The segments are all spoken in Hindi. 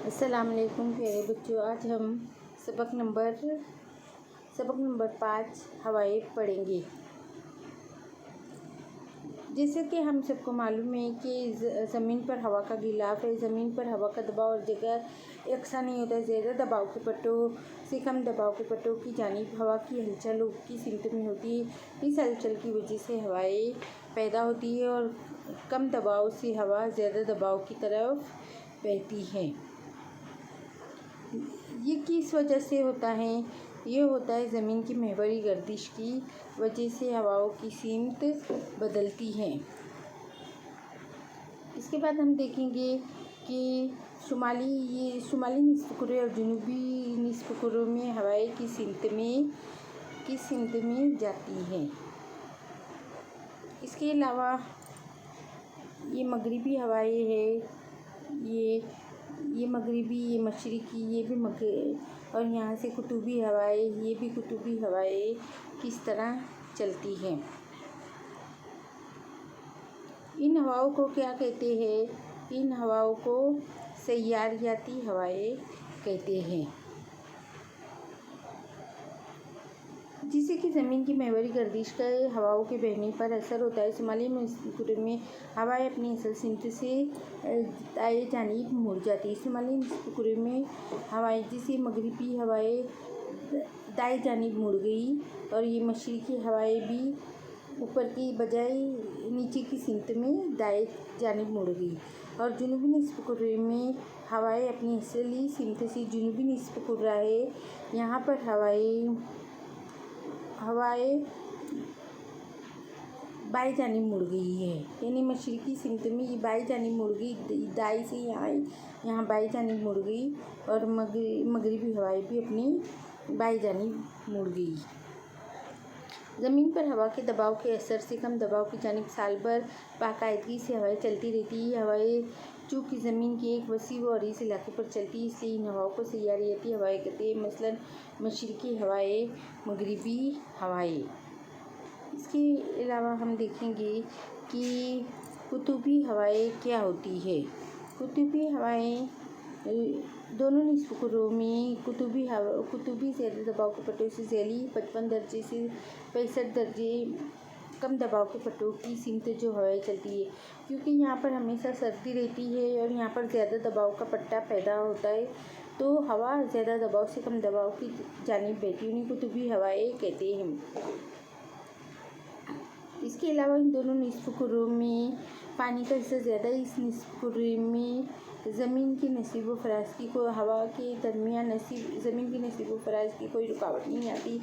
अस्सलाम वालेकुम प्यारे बच्चों। आज हम सबक नंबर 5 हवाएं पढ़ेंगे। जैसे कि हम सबको मालूम है कि ज़मीन पर हवा का गिलाफ है। ज़मीन पर हवा का दबाव और जगह यकसा नहीं होता है। ज़्यादा दबाव के पट्टों से कम दबाव के पट्टों की जानिब हवा की हलचल की सिमत में होती है। इस हलचल की वजह से हवाएं पैदा होती है और कम दबाव से हवा ज़्यादा दबाव की तरफ बहती है। ये किस वजह से होता है? ये होता है ज़मीन की महवरी गर्दिश की वजह से हवाओं की सिमत बदलती है। इसके बाद हम देखेंगे कि शुमाली निस्फ़ कुरे और जनूबी निस्फ़ कुरे में हवाएं किस सिमत में जाती हैं। इसके अलावा ये मगरिबी हवाएं हैं, ये मगरिबी, ये मशरिकी, ये भी और यहाँ से कुतुबी हवाएं, ये भी कुतुबी हवाएं किस तरह चलती हैं। इन हवाओं को क्या कहते हैं? इन हवाओं को सैयारियाती हवाएं कहते हैं। जिससे कि ज़मीन की महवरी गर्दिश का हवाओं के बहने पर असर होता है। शुमाली निस्फ़ में हवाएं अपनी असल सिमत से दाएं जानिब मुड़ जाती है। शुमाली निस्फ़ में हवाएं, जैसे मगरिबी हवाएं दाएं जानिब मुड़ गई और ये मशरिकी हवाएं भी ऊपर की बजाय नीचे की सिमत में दाएं जानिब मुड़ गई। और जुनूबी निस्फ़ में हवाएं अपनी असली सिमत से, जुनूबी निस्फ़ कुर्रा है, यहाँ पर हवाएं बाएं जानिब मुड़ गई है। यानी मशरिकी सिमत में ये बाएं जानिब मुड़ गई, दाएं से यहाँ बाएं जानिब मुड़ गई और मगरिबी हवाएं भी अपनी बाएं जानिब मुड़ गई। ज़मीन पर हवा के दबाव के असर से कम दबाव की जानिब साल भर बाकायदगी से हवाएं चलती रहती है। हवाएं चूँकि ज़मीन के एक वसी व अरीज़ इलाके पर चलती है, इसलिए इन हवाओं को सैयारियाती हवाएं कहते हैं। मसलन मशरिकी हवाएं, मगरिबी हवाएं। इसके अलावा हम देखेंगे कि कुतुबी हवाएं क्या होती है। कुतुबी हवाएं दोनों निस्फ़ कुरों में कुतुबी ज़्यादा दबाव के पट्टों से झेली 55 दर्जे से 65 दर्जे कम दबाव के पट्टों की सिमत जो हवाएं चलती है। क्योंकि यहाँ पर हमेशा सर्दी रहती है और यहाँ पर ज़्यादा दबाव का पट्टा पैदा होता है, तो हवा ज़्यादा दबाव से कम दबाव की जानिब बहती है। उन्हें कुतुबी हवाएं कहते हैं। इसके अलावा इन दोनों निस्फ़ कुरों में पानी का हिस्सा ज़्यादा है। इस निस्फ़ कुरे में ज़मीन की नसीब व फ़राज की हवा के दरमियान ज़मीन की नसीब व फ़राज की कोई रुकावट नहीं आती।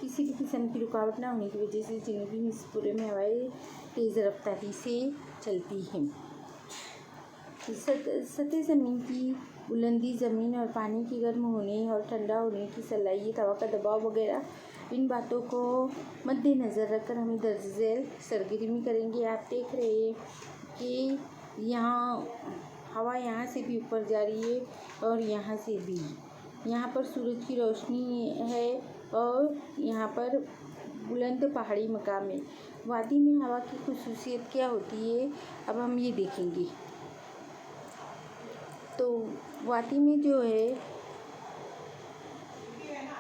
किसी भी किस्म की रुकावट ना होने की वजह से जनूबी निस्फ़ कुरे में हवाएं तेज़ रफ्तारी से चलती हैं। सतह ज़मीन की बुलंदी, ज़मीन और पानी के गर्म होने और ठंडा होने की सलाहियत, हवा का दबाव वगैरह, इन बातों को मद्देनज़र रखकर हम दर्ज झेल सरगर्मी करेंगे। आप देख रहे हैं कि यहाँ हवा यहाँ से भी ऊपर जा रही है और यहाँ से भी। यहाँ पर सूरज की रोशनी है और यहाँ पर बुलंद पहाड़ी मकाम है। वादी में हवा की खुसूसियत क्या होती है, अब हम ये देखेंगे। तो वादी में जो है,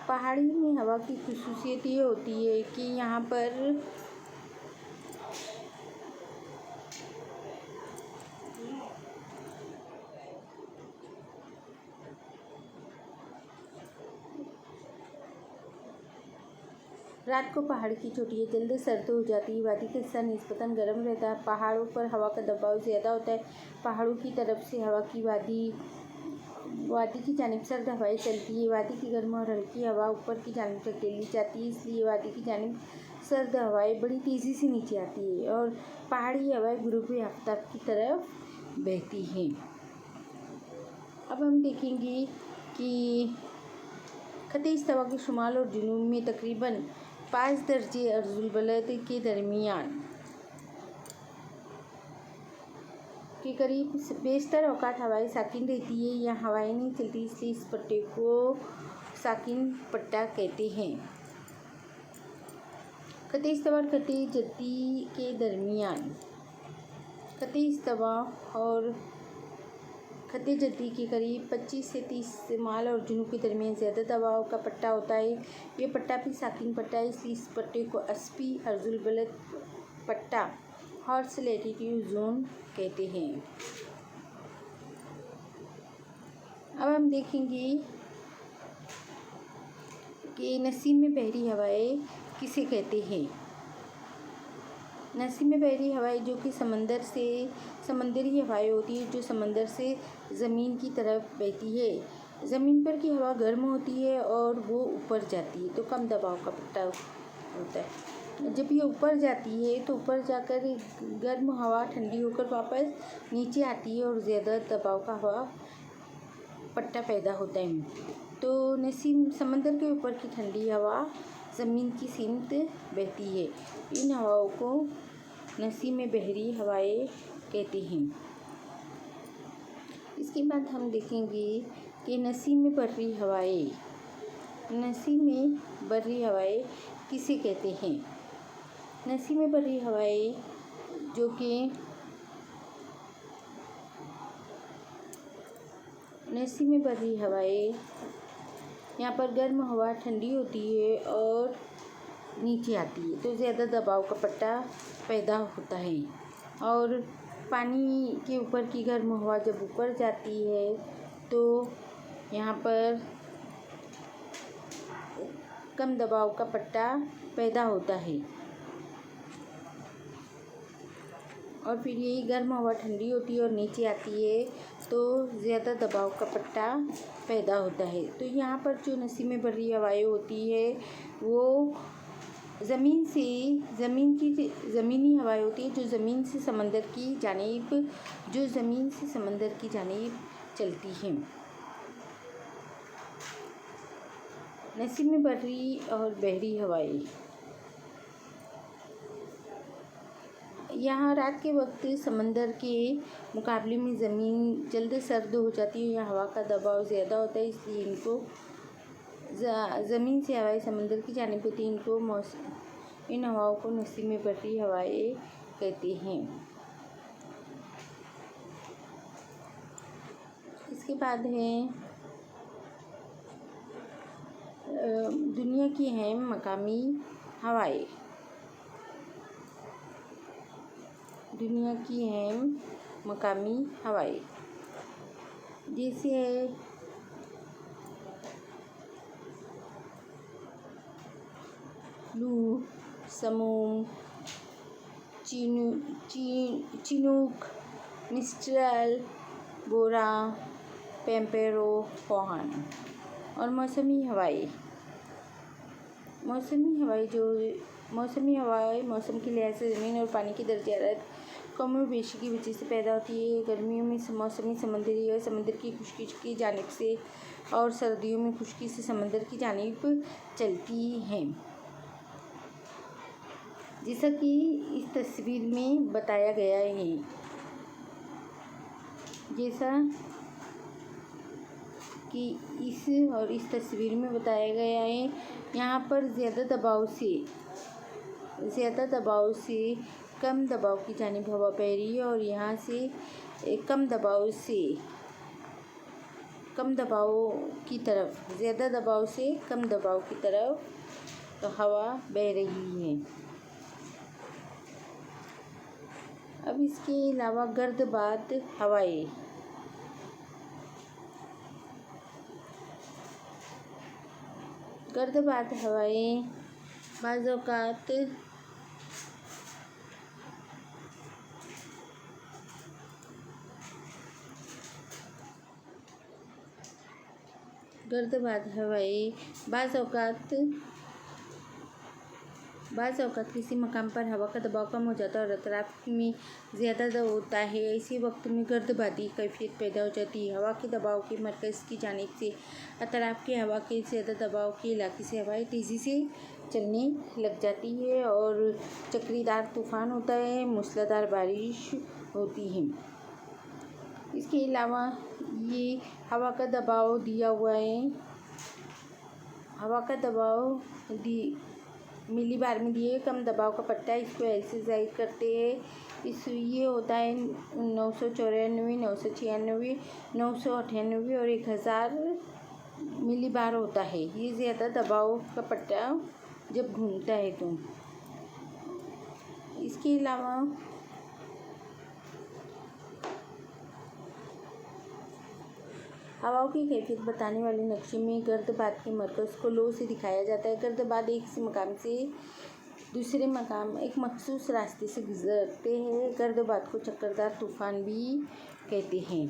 पहाड़ी में हवा की खुसूसियत ये होती है कि यहाँ पर रात को पहाड़ की चोटियाँ जल्दी सर्द हो जाती है। वादी का हिस्सा निस्बतन गर्म रहता है। पहाड़ों पर हवा का दबाव ज़्यादा होता है। पहाड़ों की तरफ से हवा की वादी की जानिब सर्द हवाएं चलती है। वादी की गर्म और हल्की हवा ऊपर की जानिब धकेली जाती है, इसलिए वादी की जानिब सर्द हवाएं बड़ी तेज़ी से नीचे आती है और पहाड़ी हवाएं गुरूब आफ्ताब की तरफ बहती हैं। अब हम देखेंगे कि ख़त्े इस्तवा के शुमाल और जुनूब में तकरीबन 5 दर्जे अर्जुल बलद के दरमियान के करीब बेशतर औकात हवाएं साकिन रहती है या हवाएं नहीं चलती, इसलिए इस पट्टे को साकिन पट्टा कहते हैं। ख़त्े इस्तवा और ख़त्े जद्दी के दरमियान, ख़त्े इस्तवा और खत्ते जद्दी के करीब 25 से 30 माल और जुनूब के दरमियान ज़्यादा दबाव का पट्टा होता है। ये पट्टा भी साकिन पट्टा है, इसलिए इस पट्टे को अस्पी अर्जुल बलद पट्टा हॉर्स लैटिट्यूड जोन कहते हैं। अब हम देखेंगे कि नसीम में बहरी हवाएं किसे कहते हैं। नसीम में बहरी हवाएं जो कि समंदरी हवाएं होती है, जो समंदर से ज़मीन की तरफ बहती है। ज़मीन पर की हवा गर्म होती है और वो ऊपर जाती है, तो कम दबाव का पट्टा होता है। जब ये ऊपर जाती है तो ऊपर जाकर गर्म हवा ठंडी होकर वापस नीचे आती है और ज़्यादा दबाव का हवा पट्टा पैदा होता है। तो नसीम समंदर के ऊपर की ठंडी हवा ज़मीन की सिमत बहती है। इन हवाओं को नसीम में बहरी हवाएं कहते हैं। इसके बाद हम देखेंगे कि नसीम में बर्री हवाएं किसे कहते हैं। नसीम में बर्री हवाएं जो कि नसीम में बर्री हवाएं यहाँ पर गर्म हवा ठंडी होती है और नीचे आती है, तो ज़्यादा दबाव का पट्टा पैदा होता है। और पानी के ऊपर की गर्म हवा जब ऊपर जाती है तो यहाँ पर कम दबाव का पट्टा पैदा होता है। और फिर यही गर्म हवा ठंडी होती है और नीचे आती है तो ज़्यादा दबाव का पट्टा पैदा होता है। तो यहाँ पर जो नसीम में बर्री हवाएं होती है वो ज़मीनी हवाएं होती है, जो ज़मीन से समंदर की जानिब चलती हैं। नसीम में बर्री और बहरी हवाएं यहाँ रात के वक्त समंदर के मुकाबले में ज़मीन जल्द सर्द हो जाती है, यहाँ हवा का दबाव ज़्यादा होता है, इसलिए इनको ज़मीन से हवाएं समंदर की जानिब होती है। इन हवाओं को नसीम में बर्री हवाएं कहते हैं। इसके बाद है दुनिया की अहम मकामी हवाएं। दुनिया की अहम मकामी हवाएं जैसे है लू, समूम, चिनूक, मिस्ट्रल, बोरा, पेम्पेरो, फोहन। और मौसमी हवाएं मौसम के लिहाज से ज़मीन और पानी की दर्जा हरारत कम और बेशी की वजह से पैदा होती है। गर्मियों में मौसमी समंदरी और समंदर की खुश्की की जानिब से और सर्दियों में खुश्की से समंदर की जानिब चलती हैं, जैसा कि इस तस्वीर में बताया गया है। जैसा कि इस तस्वीर में बताया गया है, यहाँ पर ज़्यादा दबाव से कम दबाव की जानिब हवा बह रही है और यहाँ से कम दबाव की तरफ ज़्यादा दबाव से कम दबाव की तरफ तो हवा बह रही है। अब इसके अलावा गर्दबाद हवाएं बाज़ औक़ात बाज़ औक़ात किसी मकाम पर हवा का दबाव कम हो जाता है और अतराफ में ज़्यादा होता है। ऐसे वक्त में गर्दबादी कैफियत पैदा हो जाती है। हवा के दबाव के मरकज़ की जानिब से अतराफ के हवा के ज़्यादा दबाव के इलाके से हवाएं तेज़ी से चलने लग जाती है और चक्रीदार तूफ़ान होता है, मूसलाधार बारिश होती है। इसके अलावा ये हवा का दबाव दिया हुआ है, हवा का दबाव मिली बार में दिए कम दबाव का पट्टा, इसको एल से ज़ाहिर करते हैं ये होता है 994, 996, 998 और 1000 मिलीबार होता है। ये ज़्यादा दबाव का पट्टा जब घूमता है तो। इसके अलावा हवाओं की कैफियत बताने वाले नक्शे में गर्दबात के मरकज़ को लो से दिखाया जाता है। गर्दबात एक मकाम से दूसरे मकाम एक मखसूस रास्ते से गुजरते हैं। गर्दबात को चक्करदार तूफान भी कहते हैं।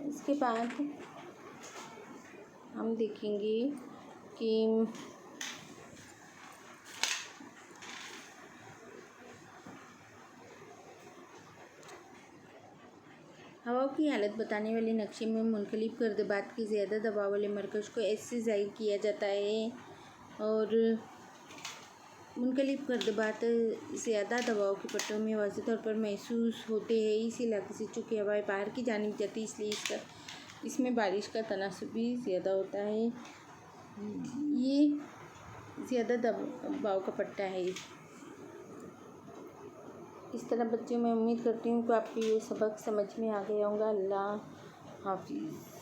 इसके बाद हम देखेंगे कि हवाओं की हालत बताने वाले नक्शे में मुनकलिब गर्दबात के ज़्यादा दबाव वाले मरकज़ को एस से ज़ाहिर किया जाता है और मुनकलिब गर्दबात ज़्यादा दबाव के पट्टों में वाज़ेह तौर पर महसूस होते हैं। इस इलाके से चूँकि हवाएं बाहर की जानिब जाती है इसलिए इसमें बारिश का तनासुब भी ज़्यादा होता है। ये ज़्यादा दबाव का पट्टा है। इस तरह बच्चों मैं उम्मीद करती हूँ कि आपको ये सबक समझ में आ गया होगा। अल्लाह हाफिज़।